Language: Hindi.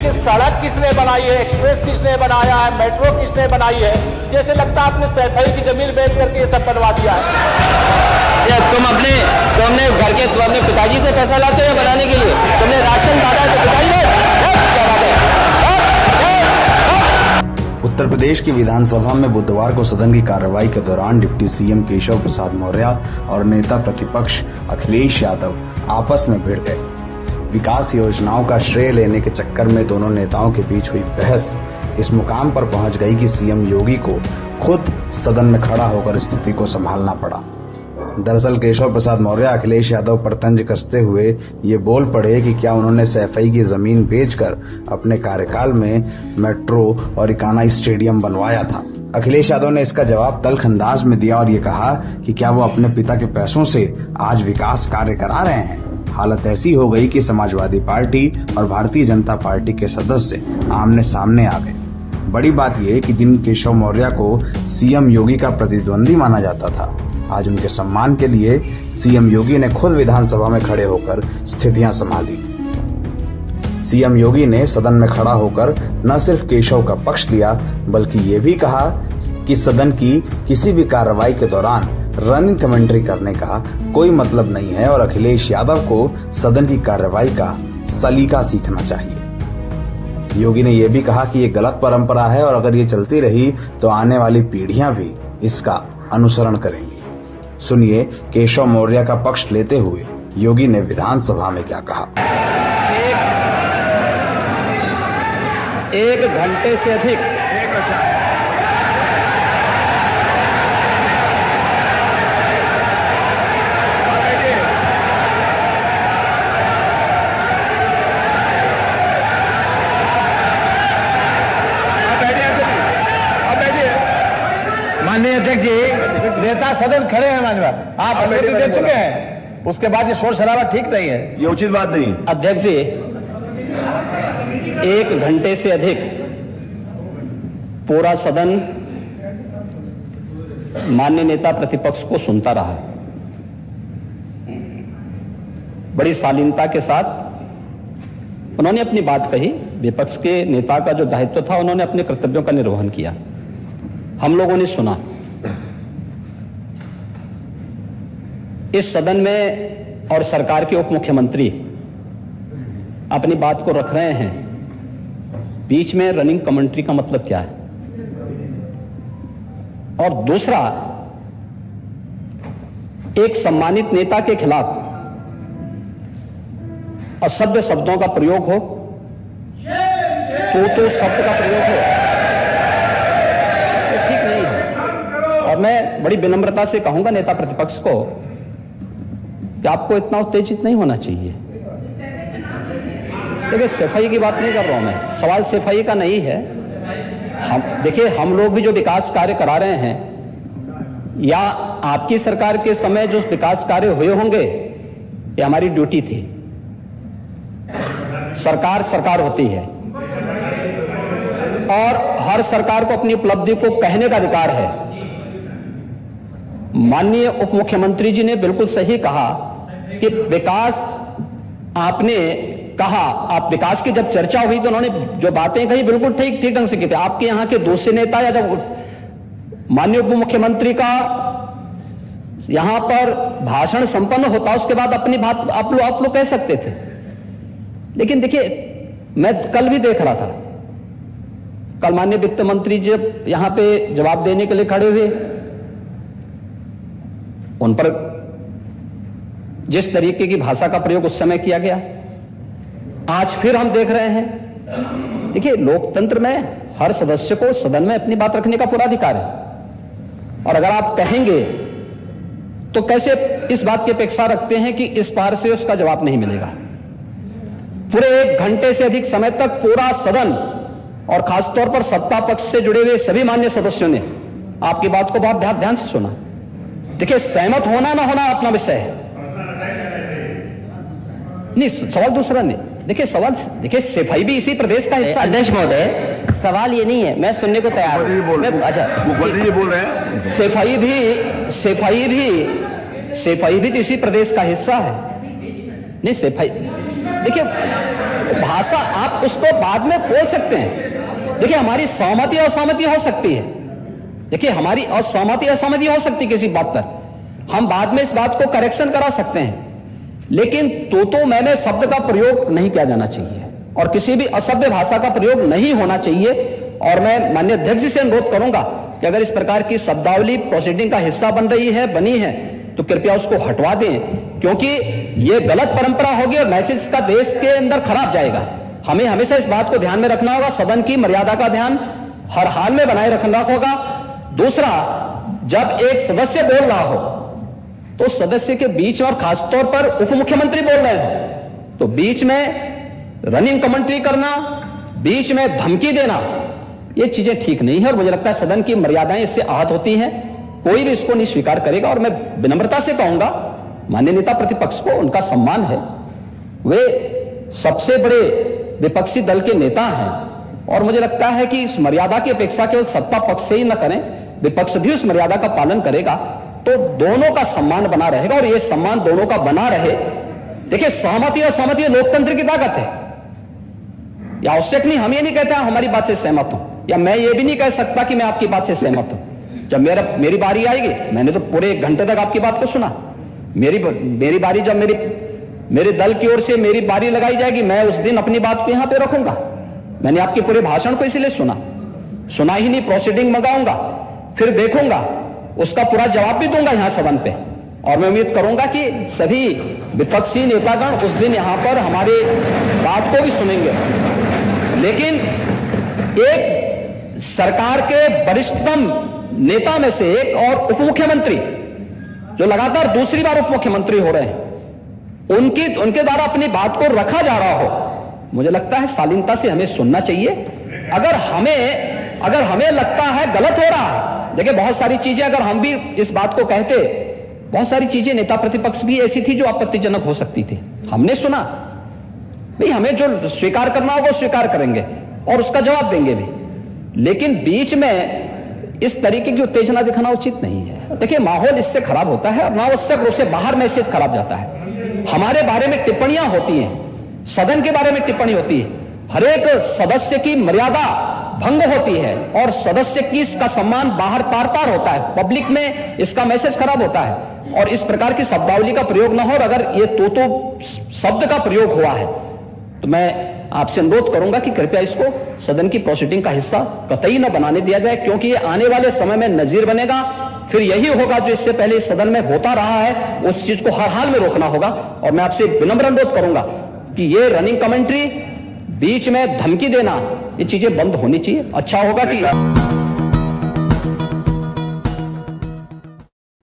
लेकिन सड़क किसने बनाई है, एक्सप्रेस किसने बनाया है, मेट्रो किसने बनाई है, जैसे लगता है आपने सैफई की जमीन बेच करके ये सब बनवा दिया है। तुमने घर के तुम अपने पिताजी से पैसा लाते हो बनाने के लिए? तुमने राशन डाला है तो पिताजी उत्तर प्रदेश की विधानसभा में बुधवार को सदन की कार्रवाई के दौरान डिप्टी सीएम केशव प्रसाद मौर्य और नेता प्रतिपक्ष अखिलेश यादव आपस में भिड़ गए। विकास योजनाओं का श्रेय लेने के चक्कर में दोनों नेताओं के बीच हुई बहस इस मुकाम पर पहुंच गई कि सीएम योगी को खुद सदन में खड़ा होकर स्थिति को संभालना पड़ा। दरअसल केशव प्रसाद मौर्य अखिलेश यादव पर तंज कसते हुए ये बोल पड़े कि क्या उन्होंने सैफई की जमीन बेचकर अपने कार्यकाल में मेट्रो और इकाना स्टेडियम बनवाया था। अखिलेश यादव ने इसका जवाब तल्ख अंदाज में दिया और ये कहा कि क्या वो अपने पिता के पैसों से आज विकास कार्य करा रहे हैं। हालत ऐसी हो गई कि समाजवादी पार्टी और भारतीय जनता पार्टी के सदस्य आमने सामने आ गए। बड़ी बात यह कि जिन केशव मौर्य को सीएम योगी का प्रतिद्वंदी माना जाता था, आज उनके सम्मान के लिए सीएम योगी ने खुद विधानसभा में खड़े होकर स्थितियां संभाली। सीएम योगी ने सदन में खड़ा होकर न सिर्फ केशव का पक्ष लिया, बल्कि ये भी कहा कि सदन की किसी भी कार्रवाई के दौरान रनिंग कमेंट्री करने का कोई मतलब नहीं है और अखिलेश यादव को सदन की कार्रवाई का सलीका सीखना चाहिए। योगी ने यह भी कहा कि ये गलत परंपरा है और अगर ये चलती रही तो आने वाली पीढ़ियां भी इसका अनुसरण करेंगी। सुनिए केशव मौर्य का पक्ष लेते हुए योगी ने विधानसभा में क्या कहा। एक घंटे से अधिक माननीय अध्यक्ष जी, नेता सदन खड़े हैं माननीय, आप अनुमति दे चुके हैं, उसके बाद ये शोर शराबा ठीक नहीं है, ये उचित बात नहीं। अध्यक्ष जी, एक घंटे से अधिक पूरा सदन माननीय नेता प्रतिपक्ष को सुनता रहा। बड़ी शालीनता के साथ उन्होंने अपनी बात कही। विपक्ष के नेता का जो दायित्व था, उन्होंने अपने कर्तव्यों का निर्वहन किया। हम लोगों ने सुना। इस सदन में और सरकार के उप मुख्यमंत्री अपनी बात को रख रहे हैं, बीच में रनिंग कमेंट्री का मतलब क्या है? और दूसरा, एक सम्मानित नेता के खिलाफ असभ्य शब्दों का प्रयोग हो, तो शब्द का प्रयोग हो, तो ठीक नहीं है। और मैं बड़ी विनम्रता से कहूंगा नेता प्रतिपक्ष को कि आपको इतना उत्तेजित नहीं होना चाहिए। देखिए, सफाई की बात नहीं कर रहा हूं मैं, सवाल सफाई का नहीं है। देखिए, हम लोग भी जो विकास कार्य करा रहे हैं, या आपकी सरकार के समय जो विकास कार्य हुए होंगे, ये हमारी ड्यूटी थी। सरकार सरकार होती है और हर सरकार को अपनी उपलब्धि को कहने का अधिकार है। माननीय उप मुख्यमंत्री जी ने बिल्कुल सही कहा कि विकास, आपने कहा, आप विकास की जब चर्चा हुई तो उन्होंने जो बातें कही बिल्कुल ठीक ढंग से की थी। आपके यहां के दूसरे नेता या जब माननीय उप मुख्यमंत्री का यहां पर भाषण संपन्न होता, उसके बाद अपनी बात आप लोग कह सकते थे। लेकिन देखिए, मैं कल भी देख रहा था, कल माननीय वित्त मंत्री जी यहां पे जवाब देने के लिए खड़े हुए, उन पर जिस तरीके की भाषा का प्रयोग उस समय किया गया, आज फिर हम देख रहे हैं। देखिए, लोकतंत्र में हर सदस्य को सदन में अपनी बात रखने का पूरा अधिकार है, और अगर आप कहेंगे तो कैसे इस बात की अपेक्षा रखते हैं कि इस पार से उसका जवाब नहीं मिलेगा? पूरे एक घंटे से अधिक समय तक पूरा सदन और खासतौर पर सत्ता पक्ष से जुड़े हुए सभी मान्य सदस्यों ने आपकी बात को बहुत ध्यान से सुना। देखिए, सहमत होना ना होना अपना विषय है, नहीं, सवाल दूसरा नहीं। देखिए, सवाल, देखिए, सफाई भी इसी प्रदेश का हिस्सा। अध्यक्ष महोदय, सवाल ये नहीं है, मैं सुनने को तैयार हूं। अच्छा, मुख्यमंत्री बोल रहे हैं, सफाई भी तो इसी प्रदेश का हिस्सा है। नहीं, सफाई, देखिए भाषा आप उसको बाद में बोल सकते हैं। देखिए, हमारी सहमति असहमति हो सकती है, देखिए हमारी असहमति असहमति हो सकती है किसी बात पर, हम बाद में इस बात को करेक्शन करा सकते हैं, लेकिन तो मैंने शब्द का प्रयोग नहीं किया जाना चाहिए और किसी भी असभ्य भाषा का प्रयोग नहीं होना चाहिए। और मैं माननीय अध्यक्ष जी से अनुरोध करूंगा कि अगर इस प्रकार की शब्दावली प्रोसीडिंग का हिस्सा बनी है तो कृपया उसको हटवा दें, क्योंकि ये गलत परंपरा होगी और मैसेज का देश के अंदर खराब जाएगा। हमें हमेशा इस बात को ध्यान में रखना होगा, सदन की मर्यादा का ध्यान हर हाल में बनाए रखना होगा। दूसरा, जब एक सदस्य बोल रहा हो तो सदस्य के बीच, और खासतौर पर उप मुख्यमंत्री बोल रहे हो तो बीच में रनिंग कमेंट्री करना, बीच में धमकी देना, ये चीजें ठीक नहीं है और मुझे लगता है सदन की मर्यादाएं इससे आहत होती हैं। कोई भी इसको नहीं स्वीकार करेगा और मैं विनम्रता से कहूंगा, माननीय नेता प्रतिपक्ष को उनका सम्मान है, वे सबसे बड़े विपक्षी दल के नेता हैं और मुझे लगता है कि इस मर्यादा की अपेक्षा केवल सत्ता पक्ष से ही न करें, विपक्ष भी उस मर्यादा का पालन करेगा तो दोनों का सम्मान बना रहेगा और ये सम्मान दोनों का बना रहे। देखिए, सहमति और सहमति लोकतंत्र की ताकत है, या आवश्यक नहीं, हम ये नहीं कहते हमारी बात से सहमत हूं, या मैं ये भी नहीं कह सकता कि मैं आपकी बात से सहमत हूं। जब मेरी बारी आएगी, मैंने तो पूरे 1 घंटे तक आपकी बात को सुना, मेरी बारी जब मेरे दल की ओर से मेरी बारी लगाई जाएगी, मैं उस दिन अपनी बात को यहां पे रखूंगा। मैंने आपके पूरे भाषण को इसीलिए सुना ही नहीं, प्रोसीडिंग मंगाऊंगा, फिर देखूंगा, उसका पूरा जवाब भी दूंगा यहां सदन पे और मैं उम्मीद करूंगा कि सभी विपक्षी नेतागण उस दिन यहां पर हमारे बात को भी सुनेंगे। लेकिन एक सरकार के वरिष्ठतम नेता में से एक और उप मुख्यमंत्री जो लगातार दूसरी बार उप मुख्यमंत्री हो रहे हैं, उनके द्वारा अपनी बात को रखा जा रहा हो, मुझे लगता है शालीनता से हमें सुनना चाहिए। अगर हमें लगता है गलत हो रहा है, देखिए बहुत सारी चीजें अगर हम भी इस बात को कहते, बहुत सारी चीजें नेता प्रतिपक्ष भी ऐसी थी जो आपत्तिजनक हो सकती थी, हमने सुना नहीं, हमें जो स्वीकार करना होगा वो स्वीकार करेंगे और उसका जवाब देंगे भी, लेकिन बीच में इस तरीके की उत्तेजना दिखाना उचित नहीं है। देखिए, माहौल इससे खराब होता है और अनावश्यक रूप से बाहर मैसेज खराब जाता है। हमारे बारे में टिप्पणियां होती हैं, सदन के बारे में टिप्पणी होती है, हर एक सदस्य की मर्यादा भंग होती है और सदस्य की इसका सम्मान बाहर तार होता है, पब्लिक में इसका मैसेज खराब होता है और इस प्रकार की शब्दावली का प्रयोग न हो। और अगर ये तो शब्द का प्रयोग हुआ है तो मैं आपसे अनुरोध करूंगा कि कृपया इसको सदन की प्रोसीडिंग का हिस्सा कतई न बनाने दिया जाए, क्योंकि ये आने वाले समय में नजीर बनेगा। फिर यही होगा जो इससे पहले इस सदन में होता रहा है, उस चीज को हर हाल में रोकना होगा। और मैं आपसे विनम्र अनुरोध करूंगा कि ये रनिंग कमेंट्री, बीच में धमकी देना, ये चीजें बंद होनी चाहिए। अच्छा होगा कि